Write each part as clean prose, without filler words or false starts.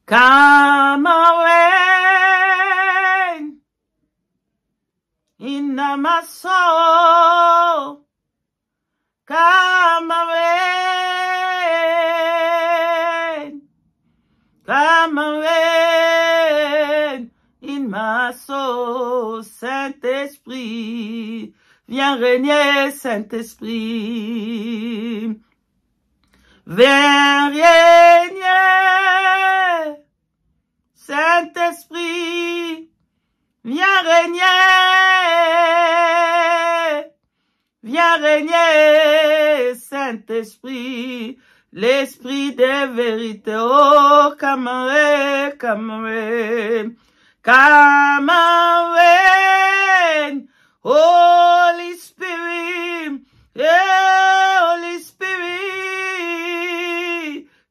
Come away in my soul. Come away. Come away in my soul. Saint-Esprit, viens régner, Saint-Esprit. Viens régner. Saint-Esprit, viens régner, viens régner, Saint-Esprit, l'Esprit des vérités, oh, come away, come away, come away, Holy Spirit, yeah, Holy Spirit,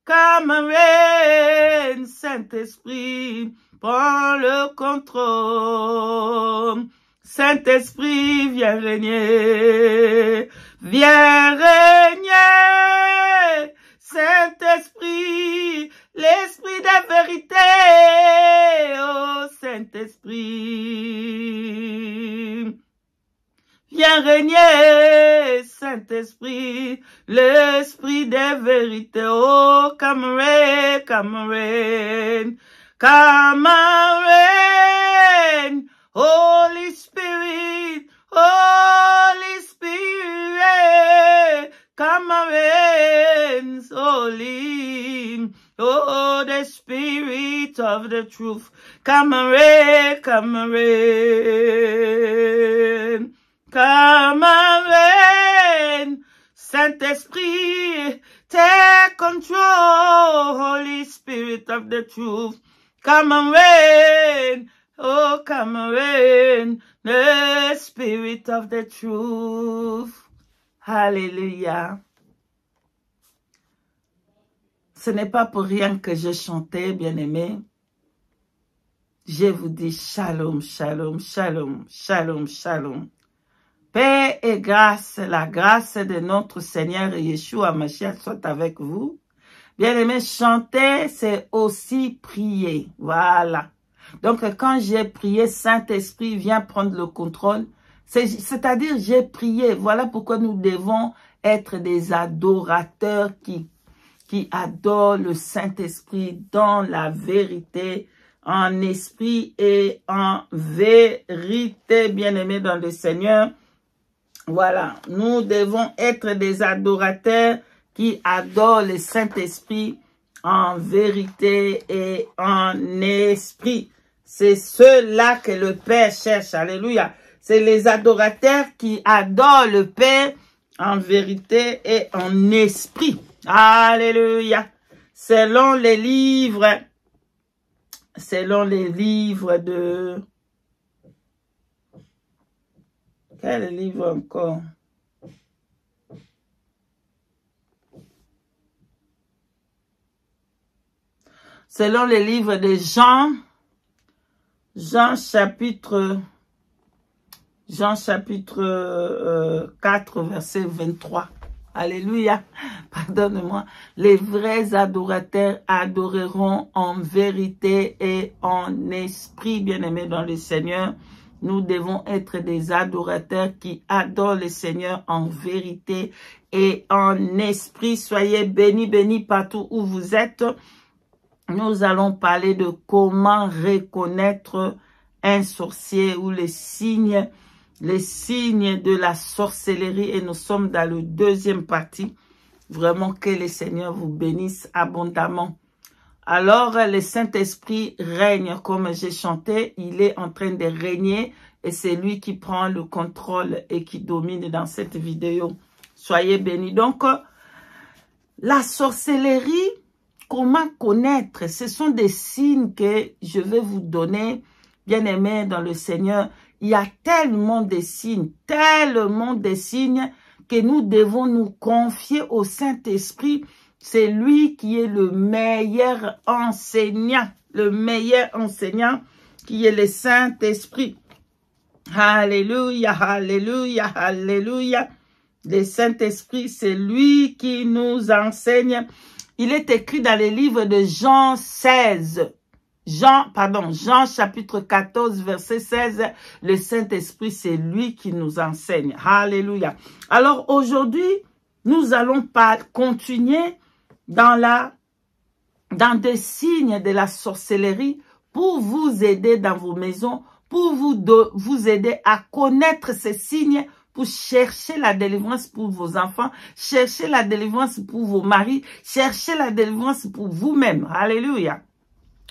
come away, Saint-Esprit, prends le contrôle. Saint-Esprit, viens régner. Viens régner. Saint-Esprit, l'Esprit de vérité. Oh, Saint-Esprit. Viens régner, Saint-Esprit, l'Esprit des vérités. Oh, come rain, come rain, come rain. Holy Spirit, Holy Spirit, come rain, holy. Oh, the Spirit of the truth, come rain, come rain. Come rain, Saint-Esprit, take control, Holy Spirit of the truth. Come rain, oh, come rain, the Spirit of the truth. Hallelujah. Ce n'est pas pour rien que je chantais, bien-aimés. Je vous dis shalom, shalom, shalom, shalom, shalom. Paix et grâce, la grâce de notre Seigneur Yeshua Mashiach soit avec vous. Bien-aimés, chanter, c'est aussi prier. Voilà. Donc, quand j'ai prié, Saint-Esprit vient prendre le contrôle. C'est-à-dire, j'ai prié. Voilà pourquoi nous devons être des adorateurs qui adorent le Saint-Esprit dans la vérité, en esprit et en vérité, bien-aimés dans le Seigneur. Voilà, nous devons être des adorateurs qui adorent le Saint-Esprit en vérité et en esprit. C'est ceux-là que le Père cherche. Alléluia. C'est les adorateurs qui adorent le Père en vérité et en esprit. Alléluia. Selon les livres de... Quel livre encore? Selon les livres de Jean chapitre 4, verset 23. Alléluia. Pardonne-moi. Les vrais adorateurs adoreront en vérité et en esprit, bien-aimés dans le Seigneur. Nous devons être des adorateurs qui adorent le Seigneur en vérité et en esprit. Soyez bénis, bénis partout où vous êtes. Nous allons parler de comment reconnaître un sorcier ou les signes de la sorcellerie. Et nous sommes dans le deuxième partie. Vraiment que le Seigneur vous bénisse abondamment. Alors, le Saint-Esprit règne, comme j'ai chanté, il est en train de régner et c'est lui qui prend le contrôle et qui domine dans cette vidéo. Soyez bénis. Donc, la sorcellerie, comment connaître? Ce sont des signes que je vais vous donner, bien-aimés dans le Seigneur. Il y a tellement de signes que nous devons nous confier au Saint-Esprit. C'est lui qui est le meilleur enseignant. le meilleur enseignant qui est le Saint-Esprit. Alléluia, alléluia, alléluia. Le Saint-Esprit, c'est lui qui nous enseigne. Il est écrit dans les livres de Jean 16. Jean chapitre 14, verset 16. Le Saint-Esprit, c'est lui qui nous enseigne. Alléluia. Alors aujourd'hui, nous allons continuer dans des signes de la sorcellerie pour vous aider dans vos maisons, pour vous aider à connaître ces signes, pour chercher la délivrance pour vos enfants, chercher la délivrance pour vos maris, chercher la délivrance pour vous-même. Alléluia.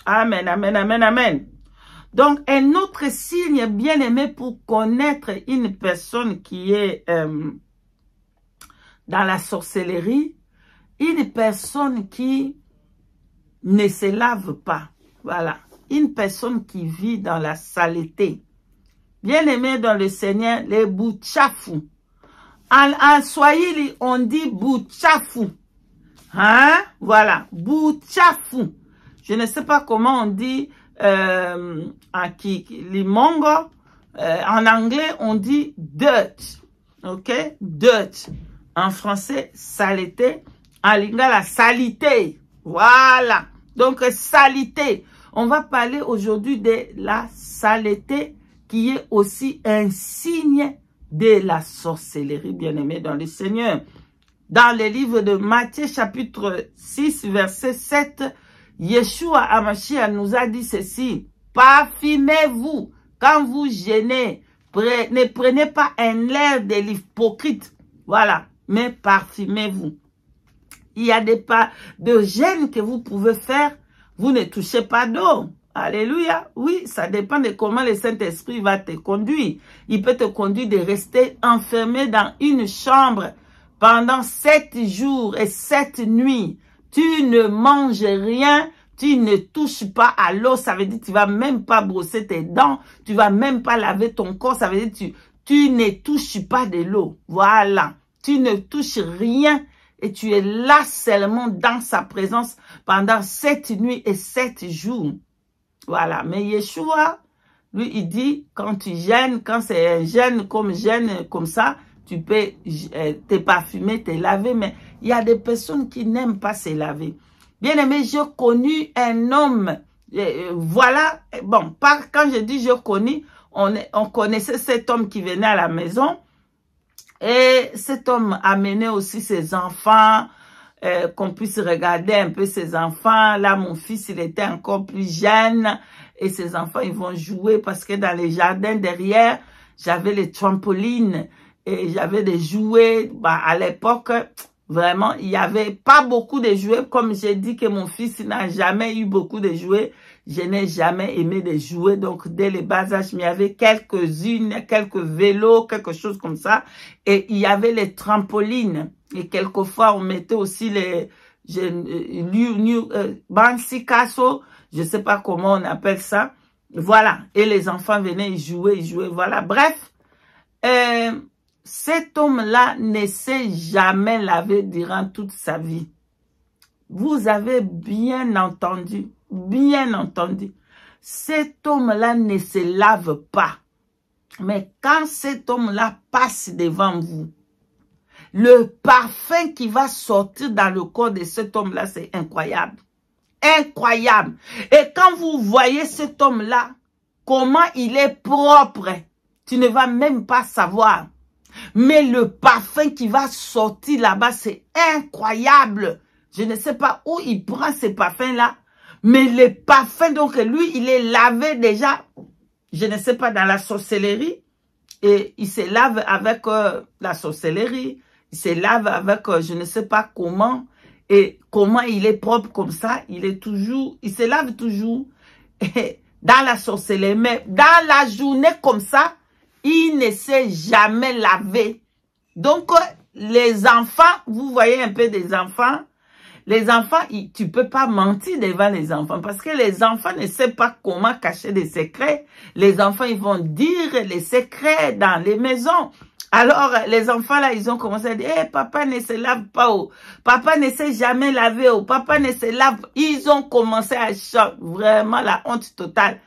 Amen, amen, amen, amen. Donc, un autre signe bien aimé pour connaître une personne qui est dans la sorcellerie, une personne qui ne se lave pas. Voilà. Une personne qui vit dans la saleté. Bien aimé dans le Seigneur, les bouchafu. En Swahili, on dit bouchafu. Hein? Voilà. Bouchafu. Je ne sais pas comment on dit en Limongo. En anglais, on dit dirt. OK? Dirt. En français, saleté. En lingala, salité. Voilà. Donc, salité. On va parler aujourd'hui de la saleté qui est aussi un signe de la sorcellerie, bien-aimé dans le Seigneur. Dans le livre de Matthieu, chapitre 6, verset 7, Yeshua Hamashiach nous a dit ceci. Parfumez-vous quand vous jeûnez. Ne prenez pas un air de l'hypocrite. Voilà. Mais parfumez-vous. Il y a des pas de jeûne que vous pouvez faire. Vous ne touchez pas d'eau. Alléluia. Oui, ça dépend de comment le Saint-Esprit va te conduire. Il peut te conduire de rester enfermé dans une chambre pendant 7 jours et 7 nuits. Tu ne manges rien, tu ne touches pas à l'eau. Ça veut dire que tu vas même pas brosser tes dents, tu vas même pas laver ton corps. Ça veut dire que tu ne touches pas de l'eau. Voilà. Tu ne touches rien. Et tu es là seulement dans sa présence pendant 7 nuits et 7 jours. Voilà. Mais Yeshua, lui, il dit, quand tu jeûnes, quand c'est un jeûne comme ça, tu peux te parfumer, te laver. Mais il y a des personnes qui n'aiment pas se laver. Bien aimé, j'ai connu un homme. Voilà. Bon, quand je dis j'ai connu, on connaissait cet homme qui venait à la maison. Et cet homme amenait aussi ses enfants, qu'on puisse regarder un peu ses enfants. Là, mon fils, il était encore plus jeune. Et ses enfants, ils vont jouer parce que dans les jardins derrière, j'avais les trampolines et j'avais des jouets. Bah, à l'époque, vraiment, il n'y avait pas beaucoup de jouets. Comme j'ai dit que mon fils n'a jamais eu beaucoup de jouets, je n'ai jamais aimé de jouets. Donc, dès le bas âge, il y avait quelques-unes, quelques vélos, quelque chose comme ça. Et il y avait les trampolines. Et quelquefois, on mettait aussi les bansikaso, je ne sais pas comment on appelle ça. Voilà. Et les enfants venaient jouer, voilà. Bref, cet homme-là ne s'est jamais lavé durant toute sa vie. Vous avez bien entendu. Bien entendu, cet homme-là ne se lave pas. Mais quand cet homme-là passe devant vous, le parfum qui va sortir dans le corps de cet homme-là, c'est incroyable. Incroyable. Et quand vous voyez cet homme-là, comment il est propre, tu ne vas même pas savoir. Mais le parfum qui va sortir là-bas, c'est incroyable. Je ne sais pas où il prend ce parfum-là. Mais le parfum, donc lui, il est lavé déjà, je ne sais pas, dans la sorcellerie. Et il se lave avec la sorcellerie. Il se lave avec, je ne sais pas comment. Et comment il est propre comme ça. Il se lave toujours dans la sorcellerie. Mais dans la journée comme ça, il ne s'est jamais lavé. Donc, les enfants, vous voyez un peu des enfants. Les enfants, tu peux pas mentir devant les enfants parce que les enfants ne savent pas comment cacher des secrets. Les enfants, ils vont dire les secrets dans les maisons. Alors, les enfants là, ils ont commencé à dire, hey, papa ne se lave pas, oh. Papa ne s'est jamais lavé, oh. Papa ne se lave. Ils ont commencé à chanter, vraiment la honte totale.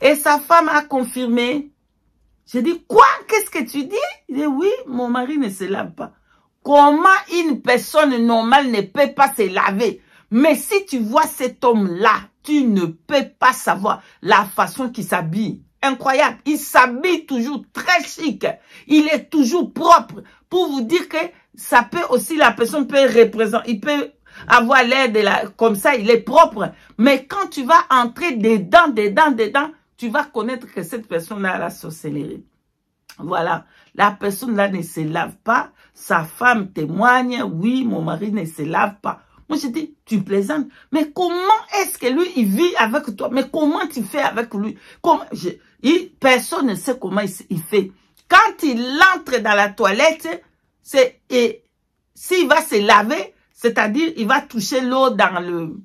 Et sa femme a confirmé. J'ai dit, quoi? Qu'est-ce que tu dis? Il dit, oui, mon mari ne se lave pas. Comment une personne normale ne peut pas se laver? Mais si tu vois cet homme-là, tu ne peux pas savoir la façon qu'il s'habille. Incroyable. Il s'habille toujours très chic. Il est toujours propre. Pour vous dire que ça peut aussi, la personne peut représenter, il peut avoir l'air de la, comme ça, il est propre. Mais quand tu vas entrer dedans, tu vas connaître que cette personne-là a la sorcellerie. Voilà. La personne-là ne se lave pas. Sa femme témoigne, oui, mon mari ne se lave pas. Moi, je dis, tu plaisantes. Mais comment est-ce que lui, il vit avec toi? Mais comment tu fais avec lui? Personne ne sait comment il fait. Quand il entre dans la toilette, s'il va se laver, c'est-à-dire, il va toucher l'eau dans le...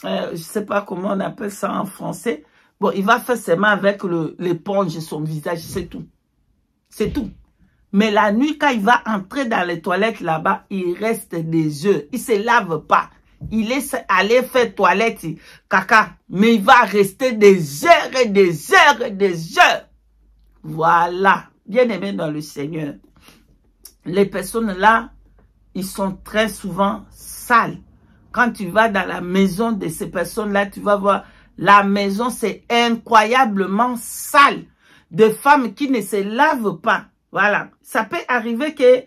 je sais pas comment on appelle ça en français. Bon, il va faire ses mains avec l'éponge de son visage, c'est tout. C'est tout. Mais la nuit, quand il va entrer dans les toilettes là-bas, il reste des heures. Il ne se lave pas. Il est allé faire toilette, caca. Mais il va rester des heures et des heures et des heures. Voilà. Bien aimé dans le Seigneur. Les personnes là, ils sont très souvent sales. Quand tu vas dans la maison de ces personnes-là, tu vas voir, la maison, c'est incroyablement sale. De femmes qui ne se lavent pas. Voilà. Ça peut arriver que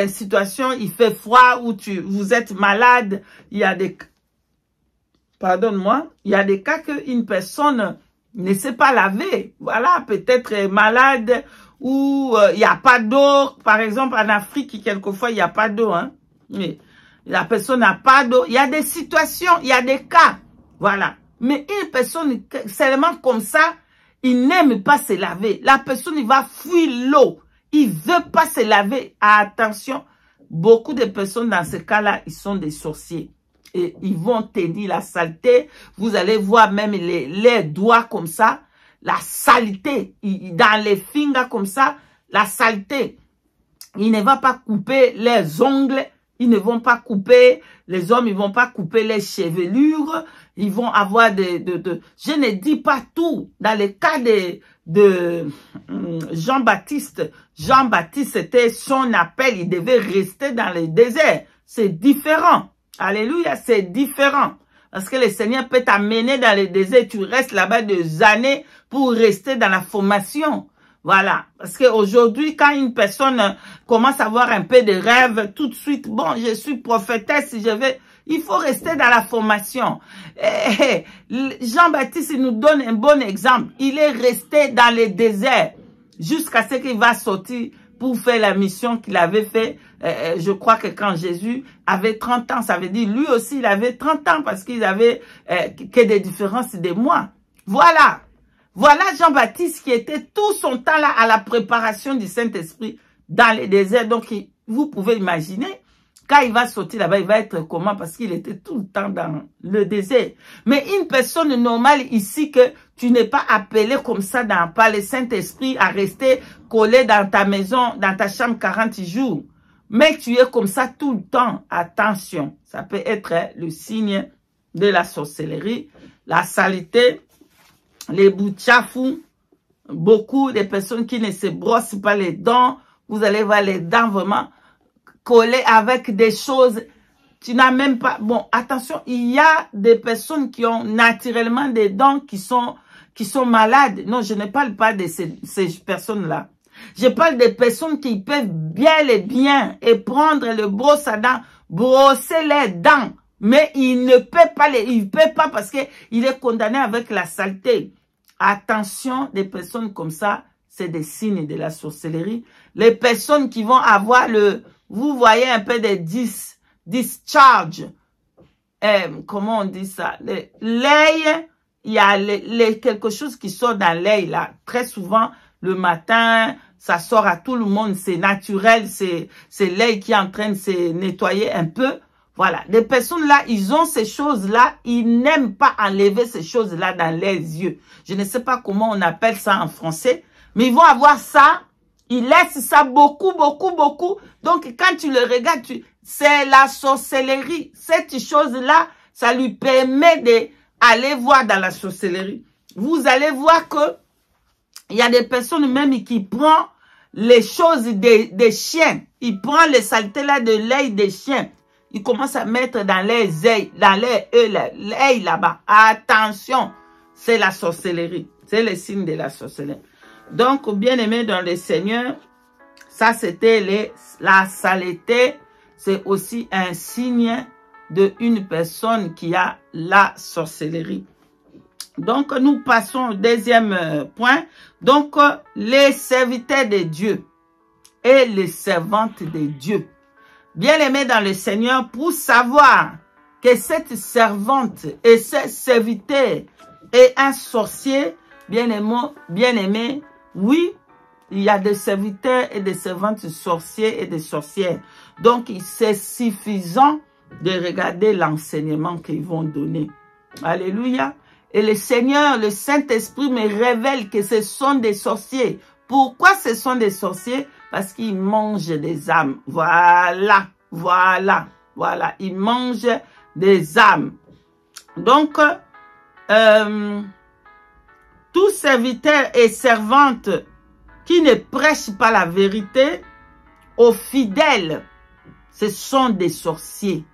situation, il fait froid ou vous êtes malade. Il y a des... Pardonne-moi. Il y a des cas qu'une personne ne sait pas laver. Voilà. Peut-être malade ou il n'y a pas d'eau. Par exemple, en Afrique, quelquefois, il n'y a pas d'eau. Hein. Mais la personne n'a pas d'eau. Il y a des situations, il y a des cas. Voilà. Mais une personne seulement comme ça, il n'aime pas se laver. La personne, il va fuir l'eau. Il veut pas se laver. Attention, beaucoup de personnes dans ce cas-là, ils sont des sorciers. Et ils vont tenir la saleté. Vous allez voir même les doigts comme ça. La saleté. Dans les fingers comme ça, la saleté. Il ne va pas couper les ongles. Ils ne vont pas couper, les hommes, ils vont pas couper les chevelures. Ils vont avoir je ne dis pas tout. Dans le cas de Jean-Baptiste, c'était son appel. Il devait rester dans le désert. C'est différent. Alléluia, c'est différent. Parce que le Seigneur peut t'amener dans le désert. Tu restes là-bas des années pour rester dans la formation. Voilà. Parce qu'aujourd'hui, quand une personne commence à avoir un peu de rêve, tout de suite, bon, je suis prophétesse, il faut rester dans la formation. Jean-Baptiste, il nous donne un bon exemple. Il est resté dans le désert jusqu'à ce qu'il va sortir pour faire la mission qu'il avait fait. Je crois que quand Jésus avait 30 ans, ça veut dire lui aussi, il avait 30 ans parce qu'il avait que des différences de moi. Voilà. Voilà Jean-Baptiste qui était tout son temps là à la préparation du Saint-Esprit dans le désert. Donc, vous pouvez imaginer, quand il va sortir là-bas, il va être comment? Parce qu'il était tout le temps dans le désert. Mais une personne normale ici, que tu n'es pas appelé comme ça par le Saint-Esprit à rester collé dans ta maison, dans ta chambre 40 jours. Mais tu es comme ça tout le temps. Attention, ça peut être le signe de la sorcellerie, la saleté, les bouts de chafou, beaucoup de personnes qui ne se brossent pas les dents. Vous allez voir les dents vraiment collées avec des choses. Tu n'as même pas... Bon, attention, il y a des personnes qui ont naturellement des dents qui sont malades. Non, je ne parle pas de ces personnes-là. Je parle des personnes qui peuvent bien et prendre le brosse à dents, brosser les dents. Mais il ne peut pas parce qu'il est condamné avec la saleté. Attention, des personnes comme ça, c'est des signes de la sorcellerie. Les personnes qui vont avoir vous voyez un peu de discharge. Comment on dit ça? L'œil, il y a quelque chose qui sort dans l'œil là. Très souvent, le matin, ça sort à tout le monde. C'est naturel, c'est l'œil qui est en train de se nettoyer un peu. Voilà, les personnes là, ils ont ces choses-là, ils n'aiment pas enlever ces choses-là dans les yeux. Je ne sais pas comment on appelle ça en français, mais ils vont avoir ça, Il laisse ça beaucoup, beaucoup, beaucoup. Donc, quand tu le regardes, c'est la sorcellerie. Cette chose-là, ça lui permet d'aller voir dans la sorcellerie. Vous allez voir que il y a des personnes même qui prennent les choses des chiens. Ils prennent les saletés là de l'œil des chiens. Ils commencent à mettre dans les ailes, l'œil là-bas. Attention, c'est la sorcellerie. C'est le signe de la sorcellerie. Donc, bien aimé dans le Seigneur, ça c'était la saleté. C'est aussi un signe d'une personne qui a la sorcellerie. Donc, nous passons au deuxième point. Donc, les serviteurs de Dieu et les servantes de Dieu. Bien aimé dans le Seigneur, pour savoir que cette servante et ce serviteur est un sorcier, bien aimé, oui, il y a des serviteurs et des servantes sorciers et des sorcières. Donc, c'est suffisant de regarder l'enseignement qu'ils vont donner. Alléluia. Et le Seigneur, le Saint-Esprit me révèle que ce sont des sorciers. Pourquoi ce sont des sorciers? Parce qu'ils mangent des âmes. Voilà, voilà, voilà. Ils mangent des âmes. Donc, tout serviteur et servante qui ne prêchent pas la vérité aux fidèles, ce sont des sorciers.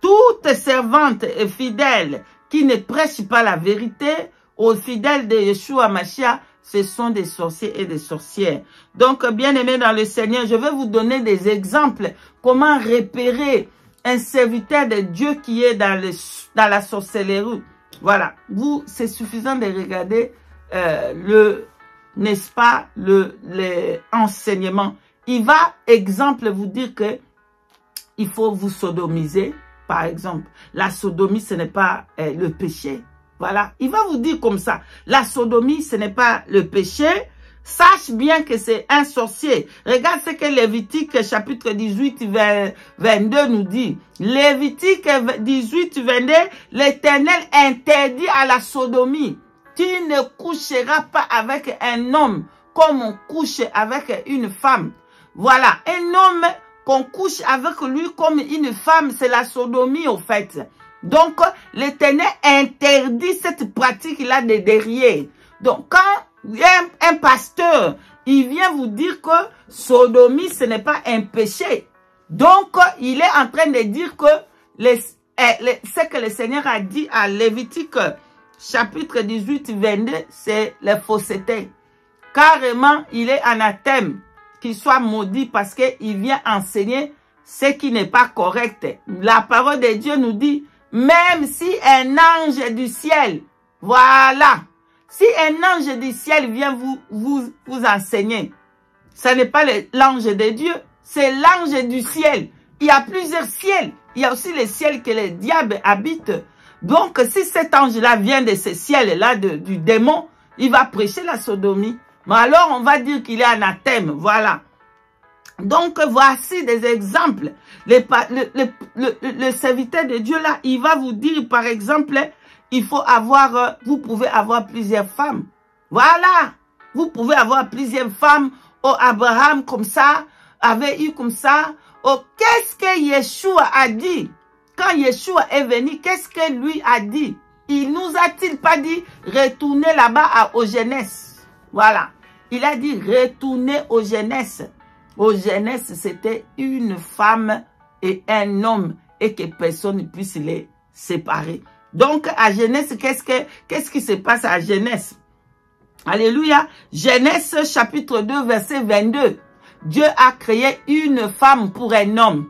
Toute servante et fidèle qui ne prêchent pas la vérité aux fidèles de Yeshua Mashiach, ce sont des sorciers et des sorcières. Donc, bien aimés dans le Seigneur, je vais vous donner des exemples. Comment repérer un serviteur de Dieu qui est dans la sorcellerie. Voilà. Vous, c'est suffisant de regarder n'est-ce pas, l'enseignement. Il va, exemple, vous dire que il faut vous sodomiser, par exemple. La sodomie, ce n'est pas le péché. Voilà. Il va vous dire comme ça. La sodomie, ce n'est pas le péché. Sache bien que c'est un sorcier. Regarde ce que Lévitique chapitre 18, 22 nous dit. Lévitique 18, 22, l'Éternel interdit à la sodomie. Tu ne coucheras pas avec un homme comme on couche avec une femme. Voilà. Un homme qu'on couche avec lui comme une femme, c'est la sodomie au fait. Donc, l'Éternel interdit cette pratique-là de derrière. Donc, quand un pasteur, il vient vous dire que sodomie, ce n'est pas un péché. Donc, il est en train de dire que ce que le Seigneur a dit à Lévitique, chapitre 18, 22, c'est la fausseté. Carrément, il est anathème, qu'il soit maudit parce qu'il vient enseigner ce qui n'est pas correct. La parole de Dieu nous dit, même si un ange du ciel, voilà, si un ange du ciel vient vous enseigner, ce n'est pas l'ange de Dieu, c'est l'ange du ciel. Il y a plusieurs ciels. Il y a aussi les ciels que les diables habitent. Donc, si cet ange-là vient de ce ciel-là, du démon, il va prêcher la sodomie. Mais alors, on va dire qu'il est anathème. Voilà. Donc, voici des exemples. Le serviteur de Dieu, là, il va vous dire, par exemple, il faut avoir, vous pouvez avoir plusieurs femmes. Voilà. Vous pouvez avoir plusieurs femmes. Oh, Abraham, comme ça, avait eu comme ça. Oh, qu'est-ce que Yeshua a dit? Quand Yeshua est venu, qu'est-ce que lui a dit? Il nous a-t-il pas dit, retournez là-bas aux Genèse? Voilà. Il a dit, retournez aux Genèse. Aux Genèse, c'était une femme et un homme et que personne ne puisse les séparer. Donc, à Genèse, qu'est-ce qui se passe à Genèse? Alléluia. Genèse chapitre 2, verset 22. Dieu a créé une femme pour un homme.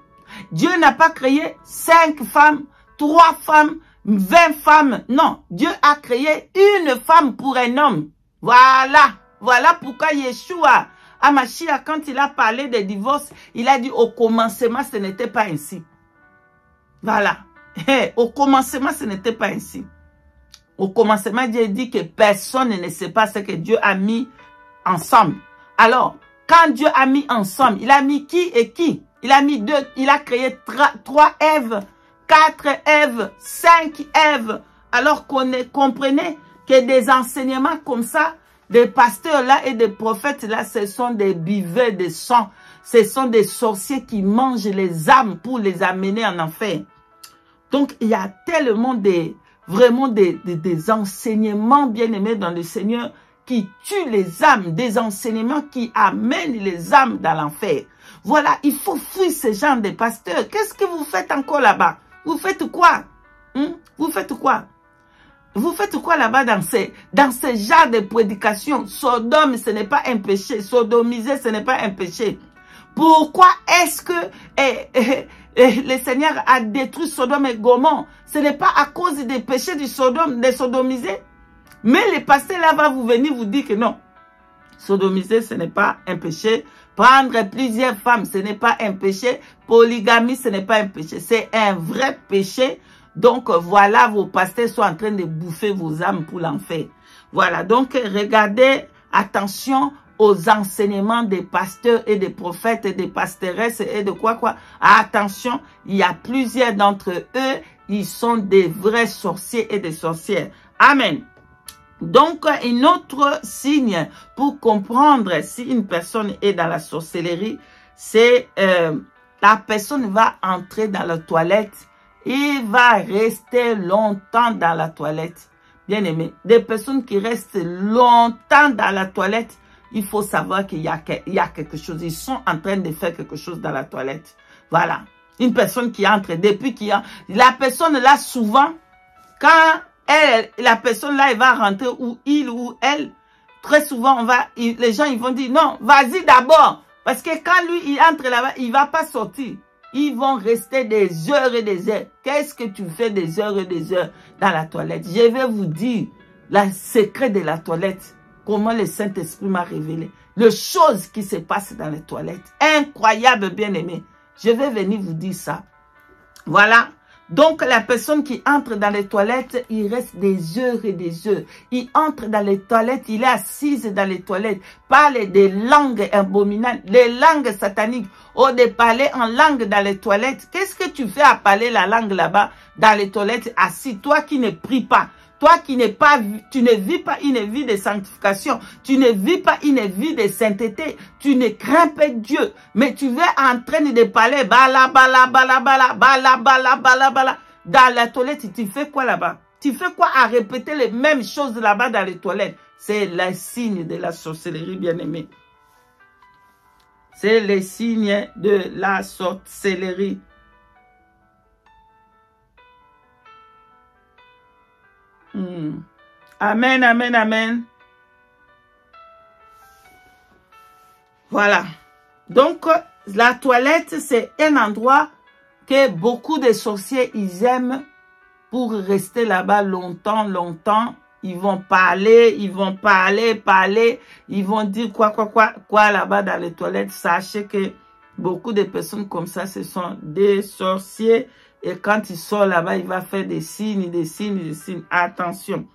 Dieu n'a pas créé 5 femmes, 3 femmes, 20 femmes. Non, Dieu a créé une femme pour un homme. Voilà. Voilà pourquoi Yeshua, à Mashiach, quand il a parlé de divorce, il a dit au commencement, ce n'était pas ainsi. Voilà. Au commencement, ce n'était pas ainsi. Au commencement, Dieu dit que personne ne sait pas ce que Dieu a mis ensemble. Alors, quand Dieu a mis ensemble, il a mis qui et qui? Il a mis 2, il a créé 3 Èves, 4 Èves, 5 Èves. Alors comprenez que des enseignements comme ça, des pasteurs là et des prophètes là, ce sont des buveurs de sang. Ce sont des sorciers qui mangent les âmes pour les amener en enfer. Donc, il y a tellement vraiment des enseignements bien-aimés dans le Seigneur qui tuent les âmes, des enseignements qui amènent les âmes dans l'enfer. Voilà, il faut fuir ce genre de pasteurs. Qu'est-ce que vous faites encore là-bas? Vous faites quoi? Vous faites quoi? Vous faites quoi là-bas dans ce genre de prédication? Sodome, ce n'est pas un péché. Sodomiser, ce n'est pas un péché. Pourquoi est-ce que le Seigneur a détruit Sodome et Gomorrhe? Ce n'est pas à cause des péchés du Sodome, des sodomisés. Mais les pasteurs là vont vous venir vous dire que non. Sodomiser, ce n'est pas un péché. Prendre plusieurs femmes, ce n'est pas un péché. Polygamie, ce n'est pas un péché. C'est un vrai péché. Donc, voilà, vos pasteurs sont en train de bouffer vos âmes pour l'enfer. Voilà, donc, regardez, attention aux enseignements des pasteurs et des prophètes et des pasteuresses et de quoi. Attention, il y a plusieurs d'entre eux, ils sont des vrais sorciers et des sorcières. Amen. Donc, un autre signe pour comprendre si une personne est dans la sorcellerie, c'est la personne va entrer dans la toilette. Il va rester longtemps dans la toilette. Bien aimé, des personnes qui restent longtemps dans la toilette, il faut savoir qu'il y a quelque chose. Ils sont en train de faire quelque chose dans la toilette. Voilà. Une personne qui entre, depuis qu'il y a... La personne là, souvent, quand la personne là, elle va rentrer, ou il ou elle, très souvent, les gens ils vont dire, non, vas-y d'abord. Parce que quand lui, il entre là-bas, il ne va pas sortir. Ils vont rester des heures et des heures. Qu'est-ce que tu fais des heures et des heures dans la toilette? Je vais vous dire le secret de la toilette. Comment le Saint-Esprit m'a révélé. Les choses qui se passent dans les toilettes. Incroyable, bien-aimé. Je vais venir vous dire ça. Voilà. Donc, la personne qui entre dans les toilettes, il reste des heures et des heures. Il entre dans les toilettes, il est assise dans les toilettes. Parle des langues abominables, des langues sataniques. Ou de parler en langue dans les toilettes. Qu'est-ce que tu fais à parler la langue là-bas, dans les toilettes, assis? Toi qui ne pries pas. Toi qui n'es pas, tu ne vis pas une vie de sanctification, tu ne vis pas une vie de sainteté, tu ne crains pas Dieu, mais tu vas en train de parler bala bala bala bala bala bala bala bala dans la toilette. Tu fais quoi là-bas? Tu fais quoi à répéter les mêmes choses là-bas dans les toilettes? C'est le signe de la sorcellerie, bien-aimé. C'est le signe de la sorcellerie. Amen, amen, amen. Voilà. Donc, la toilette, c'est un endroit que beaucoup de sorciers, ils aiment pour rester là-bas longtemps, longtemps. Ils vont parler, ils vont parler. Ils vont dire quoi là-bas dans les toilettes. Sachez que beaucoup de personnes comme ça, ce sont des sorciers. Et quand ils sortent là-bas, il va faire des signes, des signes, des signes. Attention.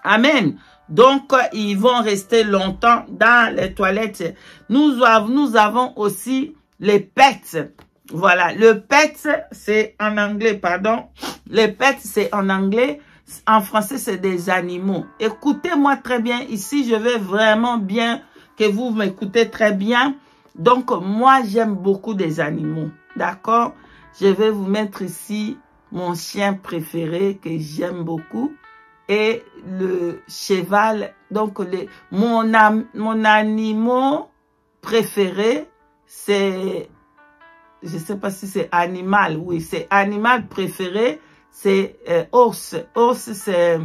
Amen. Donc, ils vont rester longtemps dans les toilettes. Nous avons aussi les pets. Voilà. Le pet, c'est en anglais, pardon. Les pets, c'est en anglais. En français, c'est des animaux. Écoutez-moi très bien. Ici, je veux vraiment bien que vous m'écoutez très bien. Donc, moi, j'aime beaucoup des animaux. D'accord? Je vais vous mettre ici mon chien préféré que j'aime beaucoup. Et le cheval, donc mon animal préféré, c'est, je sais pas si c'est animal, oui, c'est animal préféré, c'est ours. Ours, c'est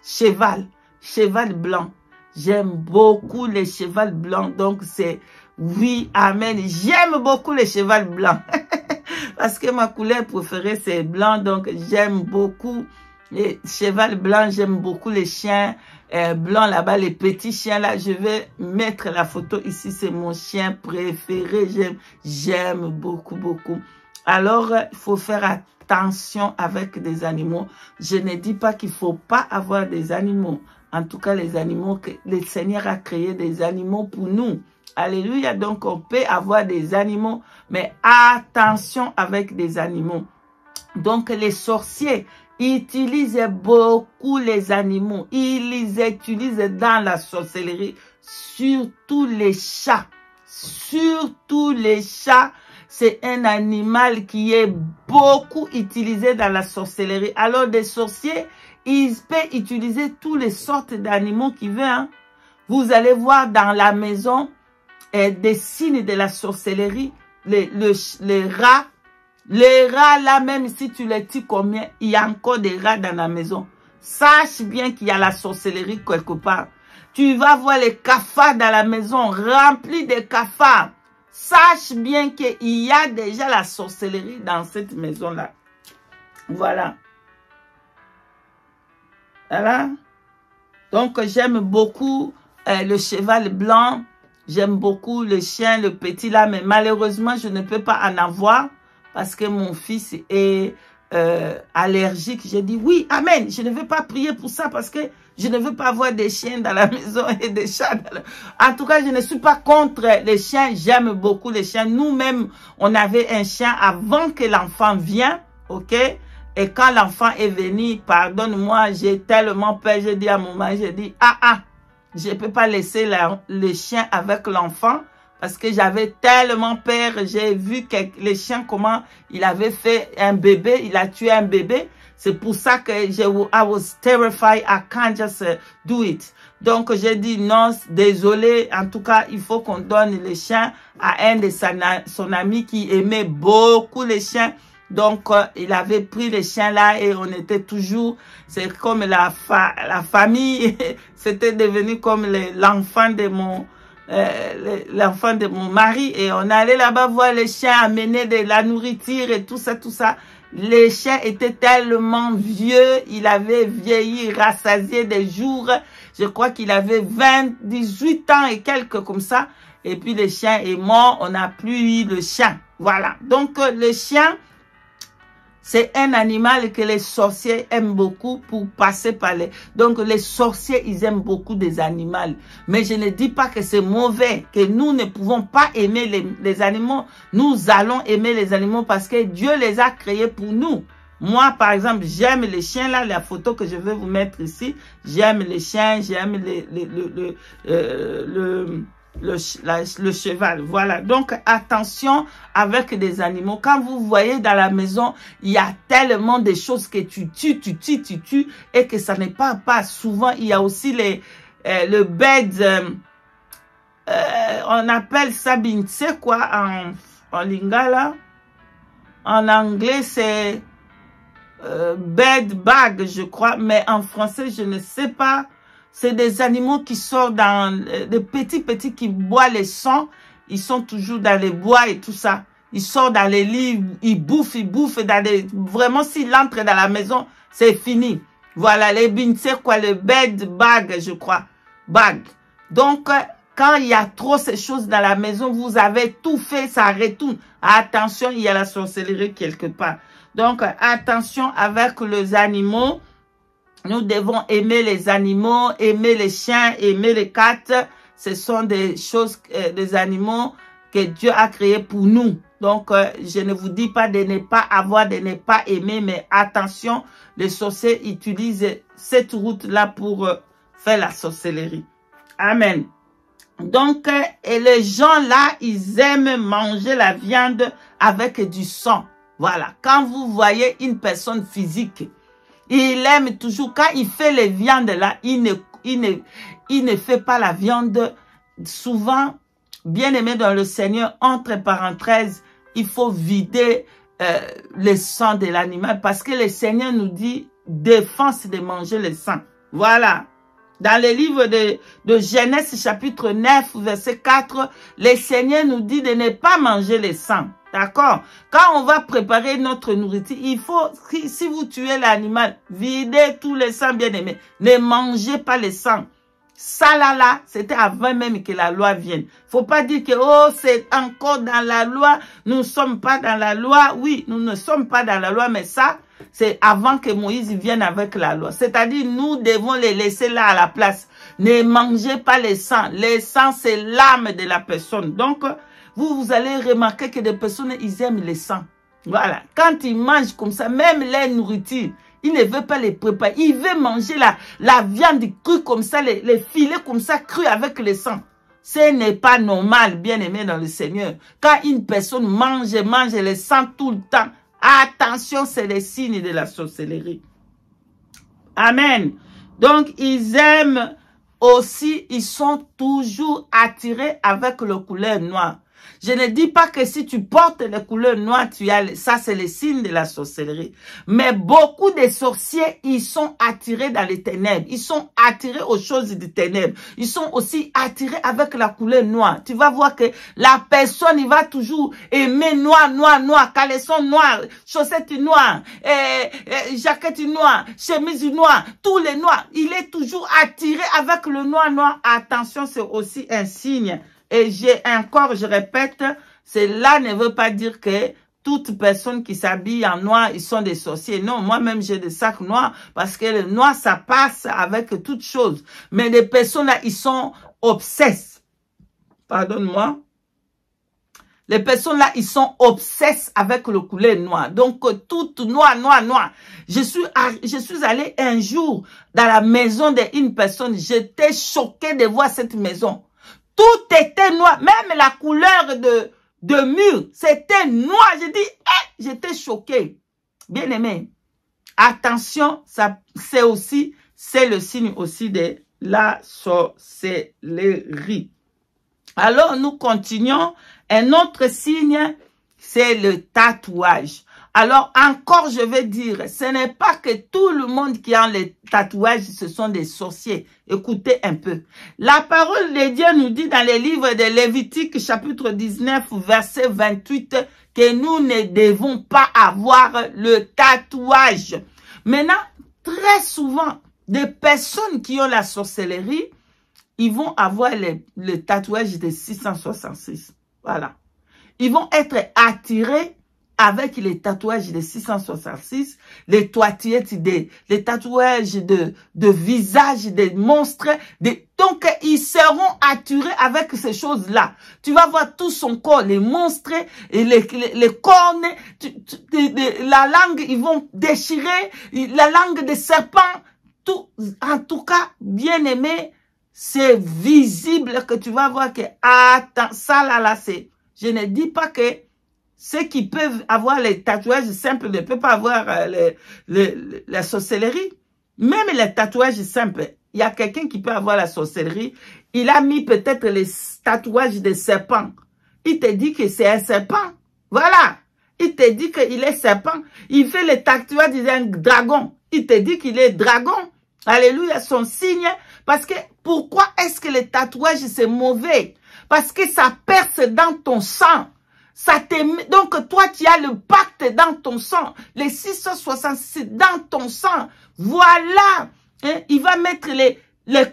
cheval blanc. J'aime beaucoup les chevaux blancs, donc c'est, oui, amen, j'aime beaucoup les chevaux blancs. Parce que ma couleur préférée, c'est blanc, donc j'aime beaucoup les chevaux blancs, j'aime beaucoup les chiens blancs là-bas, les petits chiens là. Je vais mettre la photo ici, c'est mon chien préféré, j'aime beaucoup, beaucoup. Alors, il faut faire attention avec des animaux. Je ne dis pas qu'il ne faut pas avoir des animaux. En tout cas, les animaux, que le Seigneur a créé des animaux pour nous. Alléluia. Donc, on peut avoir des animaux, mais attention avec des animaux. Donc, les sorciers, utilisent beaucoup les animaux. Ils les utilisent dans la sorcellerie, surtout les chats. Surtout les chats, c'est un animal qui est beaucoup utilisé dans la sorcellerie. Alors, des sorciers, ils peuvent utiliser toutes les sortes d'animaux qu'ils veulent. Hein. Vous allez voir dans la maison des signes de la sorcellerie, les rats. Les rats, là, même si tu les tues combien, il y a encore des rats dans la maison. Sache bien qu'il y a la sorcellerie quelque part. Tu vas voir les cafards dans la maison, remplis de cafards. Sache bien qu'il y a déjà la sorcellerie dans cette maison-là. Voilà. Voilà. Donc, j'aime beaucoup le cheval blanc. J'aime beaucoup le chien, le petit là. Mais malheureusement, je ne peux pas en avoir parce que mon fils est allergique. J'ai dit oui, amen. Je ne veux pas prier pour ça parce que je ne veux pas avoir des chiens dans la maison et des chats. En tout cas, je ne suis pas contre les chiens. J'aime beaucoup les chiens. Nous-mêmes, on avait un chien avant que l'enfant vienne. OK? Et quand l'enfant est venu, pardonne-moi, j'ai tellement peur. J'ai dit à mon mari, j'ai dit, je ne peux pas laisser le chien avec l'enfant. Parce que j'avais tellement peur. J'ai vu que les chiens, comment il avait fait un bébé. Il a tué un bébé. C'est pour ça que I was terrified. I can't just do it. Donc, j'ai dit non, désolé. En tout cas, il faut qu'on donne les chiens à un de son ami qui aimait beaucoup les chiens. Donc, il avait pris les chiens là et on était toujours, c'est comme la famille. C'était devenu comme l'enfant de mon mari et on allait là-bas voir les chiens amener de la nourriture et tout ça, tout ça. Les chiens étaient tellement vieux, il avait vieilli, rassasié des jours. Je crois qu'il avait 18 ans et quelques comme ça. Et puis le chien est mort, on n'a plus eu le chien. Voilà. Donc le chien, c'est un animal que les sorciers aiment beaucoup pour passer par les... Donc, les sorciers, ils aiment beaucoup des animaux. Mais je ne dis pas que c'est mauvais, que nous ne pouvons pas aimer les animaux. Nous allons aimer les animaux parce que Dieu les a créés pour nous. Moi, par exemple, j'aime les chiens, là, la photo que je vais vous mettre ici. J'aime les chiens, j'aime le cheval. Voilà. Donc, attention avec des animaux. Quand vous voyez dans la maison, il y a tellement de choses que tu tues et que ça n'est pas souvent. Il y a aussi le bed, on appelle ça binse quoi en lingala. En anglais, c'est bed bag, je crois. Mais en français, je ne sais pas. C'est des animaux qui sortent dans des petits qui boivent les sangs. Ils sont toujours dans les bois et tout ça. Ils sortent dans les lits, ils bouffent dans des... Vraiment, s'ils entrent dans la maison, c'est fini. Voilà, les binse, quoi, le bed bag, je crois. Bag. Donc, quand il y a trop ces choses dans la maison, vous avez tout fait, ça retourne. Attention, il y a la sorcellerie quelque part. Donc, attention avec les animaux. Nous devons aimer les animaux, aimer les chiens, aimer les cats. Ce sont des choses, des animaux que Dieu a créés pour nous. Donc, je ne vous dis pas de ne pas avoir, de ne pas aimer, mais attention, les sorciers utilisent cette route-là pour faire la sorcellerie. Amen. Donc, et les gens là, ils aiment manger la viande avec du sang. Voilà. Quand vous voyez une personne physique, il aime toujours, quand il fait les viandes là, il ne fait pas la viande. Souvent, bien aimé dans le Seigneur, entre parenthèses, il faut vider le sang de l'animal parce que le Seigneur nous dit, défense de manger le sang. Voilà. Dans le livre de Genèse chapitre 9, verset 4, le Seigneur nous dit de ne pas manger le sang. D'accord? Quand on va préparer notre nourriture, il faut, si vous tuez l'animal, videz tout le sang, bien aimé. Ne mangez pas le sang. Ça là, c'était avant même que la loi vienne. Faut pas dire que, oh, c'est encore dans la loi. Nous ne sommes pas dans la loi. Oui, nous ne sommes pas dans la loi, mais ça, c'est avant que Moïse vienne avec la loi. C'est-à-dire, nous devons les laisser là à la place. Ne mangez pas le sang. Le sang, c'est l'âme de la personne. Donc, vous allez remarquer que des personnes, ils aiment le sang. Voilà. Quand ils mangent comme ça, même les nourritures, Il ne veut pas les préparer. Il veut manger la viande crue comme ça, les filets comme ça, crus avec le sang. Ce n'est pas normal, bien aimé dans le Seigneur. Quand une personne mange le sang tout le temps, attention, c'est le signe de la sorcellerie. Amen. Donc, ils aiment aussi, ils sont toujours attirés avec le couleur noire. Je ne dis pas que si tu portes les couleurs noires, ça c'est le signe de la sorcellerie. Mais beaucoup de sorciers, ils sont attirés dans les ténèbres. Ils sont attirés aux choses des ténèbres. Ils sont aussi attirés avec la couleur noire. Tu vas voir que la personne, il va toujours aimer noir, caleçon noir, chaussettes noires, jaquette noire, chemise noire, tous les noirs. Il est toujours attiré avec le noir. Attention, c'est aussi un signe. Et je répète, cela ne veut pas dire que toute personne qui s'habille en noir, ils sont des sorciers. Non, moi-même, j'ai des sacs noirs parce que le noir, ça passe avec toute chose. Mais les personnes là, ils sont obsesses. Pardonne-moi. Les personnes là, ils sont obsesses avec le couleur noir. Donc, tout noir. Je suis allée un jour dans la maison d'une personne. J'étais choquée de voir cette maison. Tout était noir, même la couleur de mur, c'était noir. J'ai dit, j'étais choquée. Bien aimé, attention, c'est le signe aussi de la sorcellerie. Alors, nous continuons. Un autre signe, c'est le tatouage. Alors, encore, je vais dire, ce n'est pas que tout le monde qui a les tatouages, ce sont des sorciers. Écoutez un peu. La parole de Dieu nous dit dans les livres de Lévitique, chapitre 19, verset 28, que nous ne devons pas avoir le tatouage. Maintenant, très souvent, des personnes qui ont la sorcellerie, ils vont avoir le tatouage de 666. Voilà. Ils vont être attirés avec les tatouages de 666, les tatouages de visage, des monstres. Donc, ils seront attirés avec ces choses-là. Tu vas voir tout son corps, les monstres, et les cornes, la langue, ils vont déchirer, la langue des serpents. Tout, en tout cas, bien aimé, c'est visible que tu vas voir que, attends, ça là, c'est, je ne dis pas que ceux qui peuvent avoir les tatouages simples ne peuvent pas avoir la sorcellerie. Même les tatouages simples, il y a quelqu'un qui peut avoir la sorcellerie. Il a mis peut-être les tatouages de serpents. Il te dit que c'est un serpent. Voilà. Il te dit qu'il est serpent. Il fait le tatouage d'un dragon. Il te dit qu'il est dragon. Alléluia, son signe. Parce que, pourquoi est-ce que le tatouage c'est mauvais? Parce que ça perce dans ton sang. Donc, toi, tu as le pacte dans ton sang. Les 666 dans ton sang. Voilà. Hein? Il va mettre les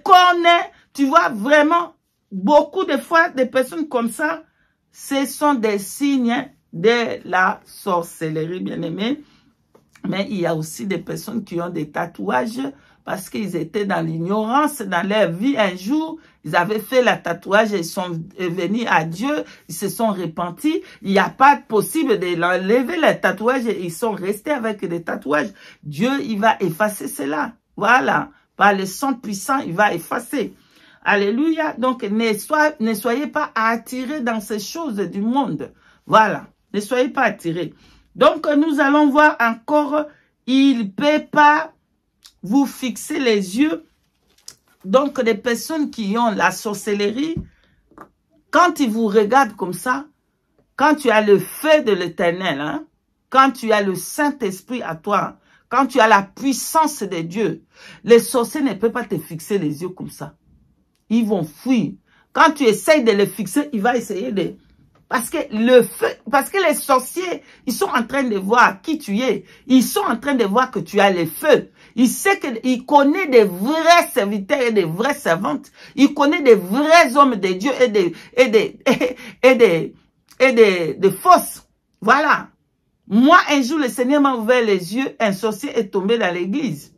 cornes. Tu vois, vraiment, beaucoup de fois, des personnes comme ça, ce sont des signes de la sorcellerie, bien aimé. Mais il y a aussi des personnes qui ont des tatouages parce qu'ils étaient dans l'ignorance dans leur vie. Un jour, ils avaient fait le tatouage et ils sont venus à Dieu. Ils se sont repentis. Il n'y a pas possible de lever le tatouage et ils sont restés avec des tatouages. Dieu, il va effacer cela. Voilà. Par le sang puissant, il va effacer. Alléluia. Donc, ne soyez pas attirés dans ces choses du monde. Voilà. Ne soyez pas attirés. Donc, nous allons voir encore, il ne peut pas vous fixer les yeux. Donc, les personnes qui ont la sorcellerie, quand ils vous regardent comme ça, quand tu as le feu de l'Éternel, hein, quand tu as le Saint-Esprit à toi, quand tu as la puissance de Dieu, les sorciers ne peuvent pas te fixer les yeux comme ça. Ils vont fuir. Quand tu essayes de les fixer, il va essayer de... Parce que les sorciers, ils sont en train de voir qui tu es. Ils sont en train de voir que tu as le feu. Il connaît des vrais serviteurs et des vraies servantes. Il connaît des vrais hommes de Dieu et des fausses. Voilà. Moi, un jour, le Seigneur m'a ouvert les yeux. Un sorcier est tombé dans l'église.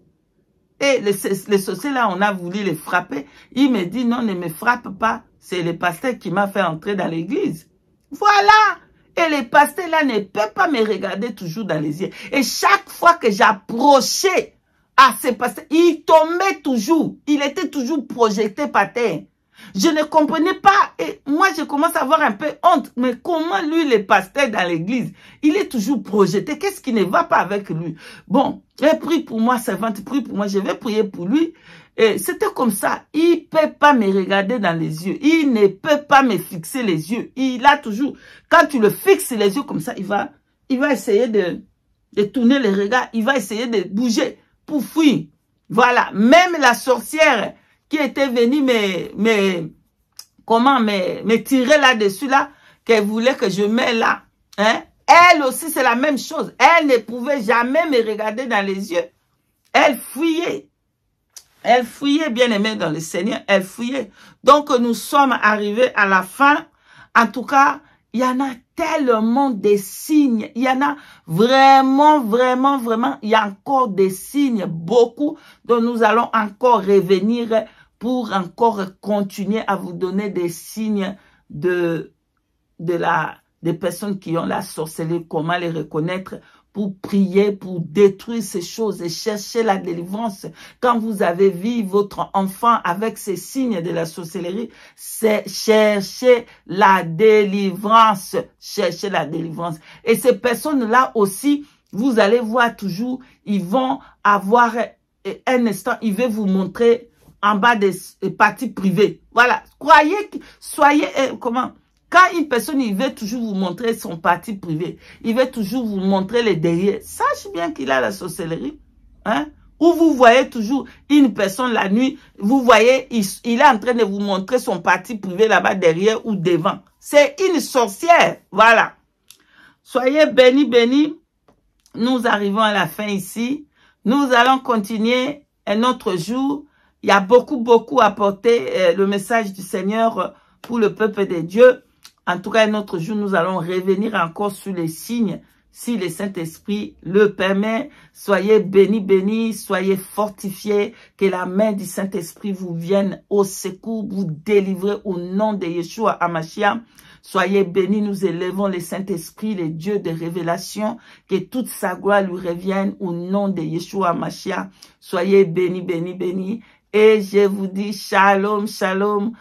Et le sorcier là, on a voulu le frapper. Il me dit, non, ne me frappe pas. C'est le pasteur qui m'a fait entrer dans l'église. Voilà. Et les pasteurs là ne peuvent pas me regarder toujours dans les yeux. Et chaque fois que j'approchais à ces pasteurs, il tombait toujours. Il était toujours projeté par terre. Je ne comprenais pas. Et moi, je commence à avoir un peu honte. Mais comment lui, le pasteur dans l'église, il est toujours projeté. Qu'est-ce qui ne va pas avec lui? Bon, prie pour moi, servante, prie pour moi. Je vais prier pour lui. Et c'était comme ça. Il ne peut pas me regarder dans les yeux. Il ne peut pas me fixer les yeux. Il a toujours, quand tu le fixes les yeux comme ça, il va essayer de tourner les regards. Il va essayer de bouger pour fuir. Voilà. Même la sorcière qui était venue me tirer là-dessus, là, qu'elle voulait que je mette là. Hein? Elle aussi, c'est la même chose. Elle ne pouvait jamais me regarder dans les yeux. Elle fuyait. Elle fuyait, bien aimée dans le Seigneur. Elle fuyait. Donc, nous sommes arrivés à la fin. En tout cas, il y en a tellement de signes. Il y en a vraiment, vraiment, vraiment. Il y a encore des signes, beaucoup, dont nous allons encore revenir pour encore continuer à vous donner des signes des personnes qui ont la sorcellerie, comment les reconnaître, pour prier, pour détruire ces choses et chercher la délivrance. Quand vous avez vu votre enfant avec ces signes de la sorcellerie, c'est chercher la délivrance. Chercher la délivrance. Et ces personnes-là aussi, vous allez voir toujours, ils vont avoir un instant, ils vont vous montrer en bas des parties privées. Voilà. Soyez, quand une personne, il veut toujours vous montrer son parti privé, il veut toujours vous montrer les derrière, sache bien qu'il a la sorcellerie. Hein? Ou vous voyez toujours une personne la nuit, vous voyez, il est en train de vous montrer son parti privé là-bas derrière ou devant. C'est une sorcière. Voilà. Soyez bénis, bénis. Nous arrivons à la fin ici. Nous allons continuer un autre jour. Il y a beaucoup, beaucoup à porter le message du Seigneur pour le peuple de Dieu. En tout cas, un autre jour, nous allons revenir encore sur les signes, si le Saint-Esprit le permet. Soyez bénis, bénis, soyez fortifiés, que la main du Saint-Esprit vous vienne au secours, vous délivrer au nom de Yeshua HaMashiach. Soyez bénis, nous élevons le Saint-Esprit, le Dieu de révélation, que toute sa gloire lui revienne au nom de Yeshua HaMashiach. Soyez bénis, bénis, bénis. Et je vous dis shalom, shalom.